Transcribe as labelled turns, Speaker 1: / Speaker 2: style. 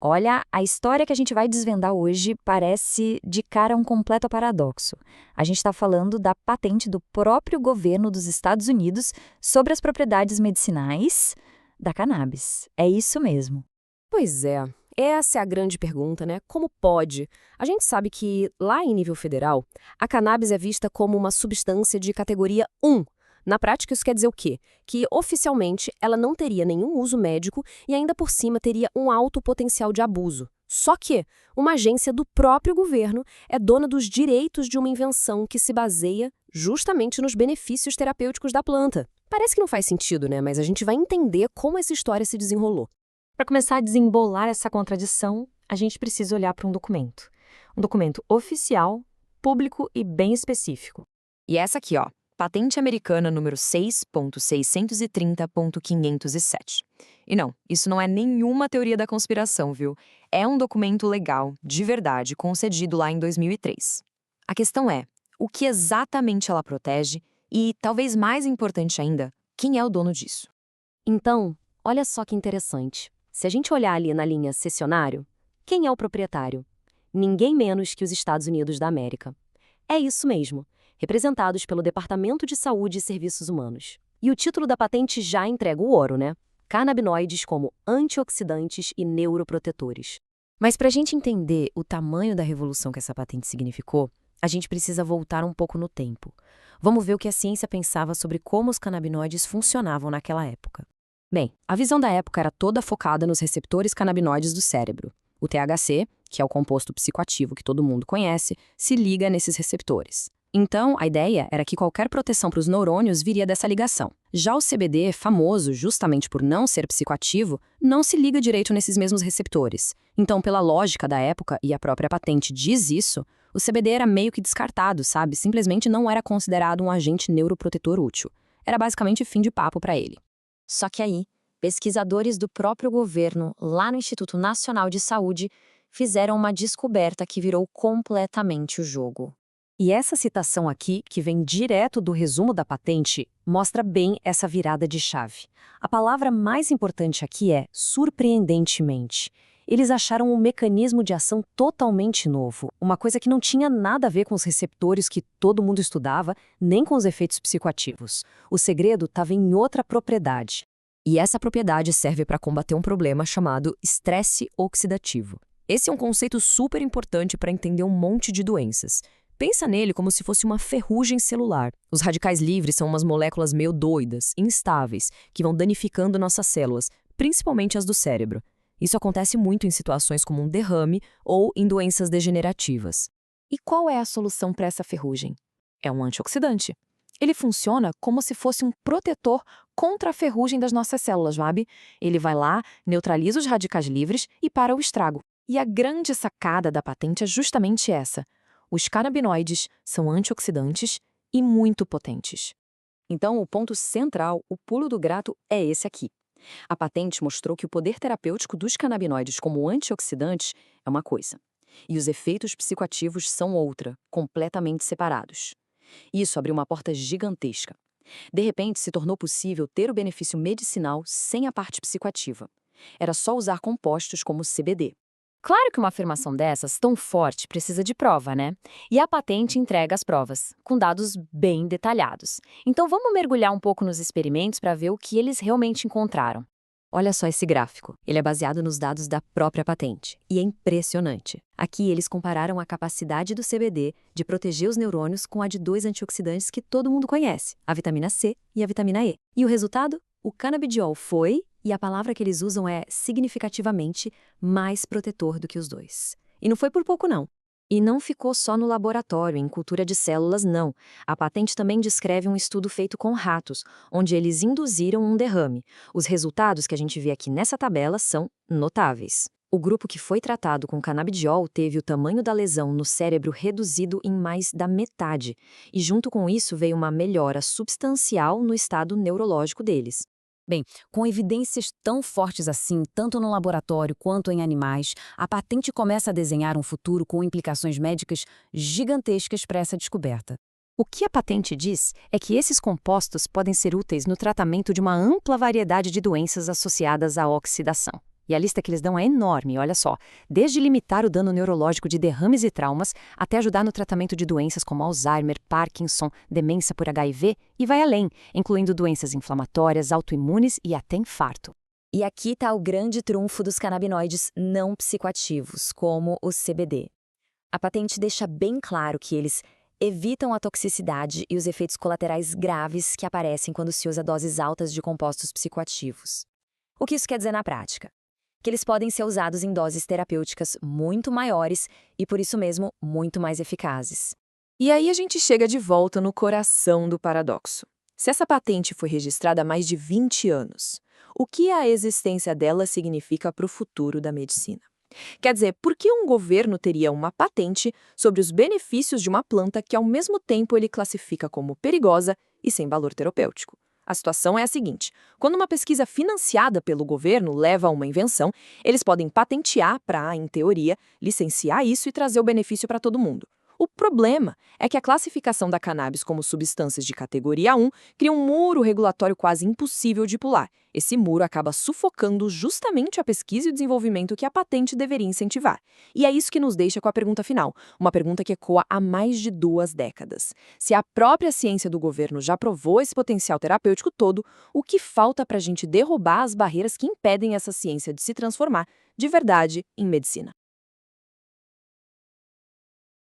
Speaker 1: Olha, a história que a gente vai desvendar hoje parece de cara um completo paradoxo. A gente está falando da patente do próprio governo dos Estados Unidos sobre as propriedades medicinais da cannabis. É isso mesmo.
Speaker 2: Pois é, essa é a grande pergunta, né? Como pode? A gente sabe que, lá em nível federal, a cannabis é vista como uma substância de categoria 1. Na prática, isso quer dizer o quê? Que, oficialmente, ela não teria nenhum uso médico e, ainda por cima, teria um alto potencial de abuso. Só que uma agência do próprio governo é dona dos direitos de uma invenção que se baseia justamente nos benefícios terapêuticos da planta. Parece que não faz sentido, né? Mas a gente vai entender como essa história se desenrolou.
Speaker 3: Para começar a desembolar essa contradição, a gente precisa olhar para um documento. Um documento oficial, público e bem específico.
Speaker 1: E essa aqui, ó, Patente Americana número 6.630.507. E não, isso não é nenhuma teoria da conspiração, viu? É um documento legal, de verdade, concedido lá em 2003. A questão é, o que exatamente ela protege e, talvez mais importante ainda, quem é o dono disso?
Speaker 2: Então, olha só que interessante. Se a gente olhar ali na linha cessionário, quem é o proprietário? Ninguém menos que os Estados Unidos da América. É isso mesmo, representados pelo Departamento de Saúde e Serviços Humanos. E o título da patente já entrega o ouro, né? Canabinoides como antioxidantes e neuroprotetores.
Speaker 1: Mas para a gente entender o tamanho da revolução que essa patente significou, a gente precisa voltar um pouco no tempo. Vamos ver o que a ciência pensava sobre como os canabinoides funcionavam naquela época. Bem, a visão da época era toda focada nos receptores canabinoides do cérebro. O THC, que é o composto psicoativo que todo mundo conhece, se liga nesses receptores. Então, a ideia era que qualquer proteção para os neurônios viria dessa ligação. Já o CBD, famoso justamente por não ser psicoativo, não se liga direito nesses mesmos receptores. Então, pela lógica da época, e a própria patente diz isso, o CBD era meio que descartado, sabe? Simplesmente não era considerado um agente neuroprotetor útil. Era basicamente fim de papo para ele. Só que aí, pesquisadores do próprio governo, lá no Instituto Nacional de Saúde, fizeram uma descoberta que virou completamente o jogo. E essa citação aqui, que vem direto do resumo da patente, mostra bem essa virada de chave. A palavra mais importante aqui é surpreendentemente. Eles acharam um mecanismo de ação totalmente novo, uma coisa que não tinha nada a ver com os receptores que todo mundo estudava, nem com os efeitos psicoativos. O segredo estava em outra propriedade. E essa propriedade serve para combater um problema chamado estresse oxidativo. Esse é um conceito super importante para entender um monte de doenças. Pensa nele como se fosse uma ferrugem celular. Os radicais livres são umas moléculas meio doidas, instáveis, que vão danificando nossas células, principalmente as do cérebro. Isso acontece muito em situações como um derrame ou em doenças degenerativas. E qual é a solução para essa ferrugem? É um antioxidante. Ele funciona como se fosse um protetor contra a ferrugem das nossas células, sabe? Ele vai lá, neutraliza os radicais livres e para o estrago. E a grande sacada da patente é justamente essa. Os canabinoides são antioxidantes e muito potentes. Então, o ponto central, o pulo do gato, é esse aqui. A patente mostrou que o poder terapêutico dos canabinoides como antioxidantes é uma coisa, e os efeitos psicoativos são outra, completamente separados. Isso abriu uma porta gigantesca. De repente, se tornou possível ter o benefício medicinal sem a parte psicoativa. Era só usar compostos como CBD. Claro que uma afirmação dessas, tão forte, precisa de prova, né? E a patente entrega as provas, com dados bem detalhados. Então vamos mergulhar um pouco nos experimentos para ver o que eles realmente encontraram. Olha só esse gráfico. Ele é baseado nos dados da própria patente. E é impressionante. Aqui eles compararam a capacidade do CBD de proteger os neurônios com a de dois antioxidantes que todo mundo conhece, a vitamina C e a vitamina E. E o resultado? O canabidiol foi, e a palavra que eles usam é significativamente mais protetor do que os dois. E não foi por pouco, não. E não ficou só no laboratório, em cultura de células, não. A patente também descreve um estudo feito com ratos, onde eles induziram um derrame. Os resultados que a gente vê aqui nessa tabela são notáveis. O grupo que foi tratado com canabidiol teve o tamanho da lesão no cérebro reduzido em mais da metade. E junto com isso veio uma melhora substancial no estado neurológico deles. Bem, com evidências tão fortes assim, tanto no laboratório quanto em animais, a patente começa a desenhar um futuro com implicações médicas gigantescas para essa descoberta. O que a patente diz é que esses compostos podem ser úteis no tratamento de uma ampla variedade de doenças associadas à oxidação.
Speaker 4: E a lista que eles dão é enorme, olha só. Desde limitar o dano neurológico de derrames e traumas, até ajudar no tratamento de doenças como Alzheimer, Parkinson, demência por HIV e vai além, incluindo doenças inflamatórias, autoimunes e até infarto.
Speaker 1: E aqui está o grande trunfo dos canabinoides não psicoativos, como o CBD. A patente deixa bem claro que eles evitam a toxicidade e os efeitos colaterais graves que aparecem quando se usa doses altas de compostos psicoativos. O que isso quer dizer na prática? Que eles podem ser usados em doses terapêuticas muito maiores e, por isso mesmo, muito mais eficazes.
Speaker 2: E aí a gente chega de volta no coração do paradoxo. Se essa patente foi registrada há mais de 20 anos, o que a existência dela significa para o futuro da medicina? Quer dizer, por que um governo teria uma patente sobre os benefícios de uma planta que, ao mesmo tempo, ele classifica como perigosa e sem valor terapêutico? A situação é a seguinte: quando uma pesquisa financiada pelo governo leva a uma invenção, eles podem patentear para, em teoria, licenciar isso e trazer o benefício para todo mundo. O problema é que a classificação da cannabis como substâncias de categoria 1 cria um muro regulatório quase impossível de pular. Esse muro acaba sufocando justamente a pesquisa e o desenvolvimento que a patente deveria incentivar. E é isso que nos deixa com a pergunta final, uma pergunta que ecoa há mais de 2 décadas. Se a própria ciência do governo já provou esse potencial terapêutico todo, o que falta para a gente derrubar as barreiras que impedem essa ciência de se transformar de verdade em medicina?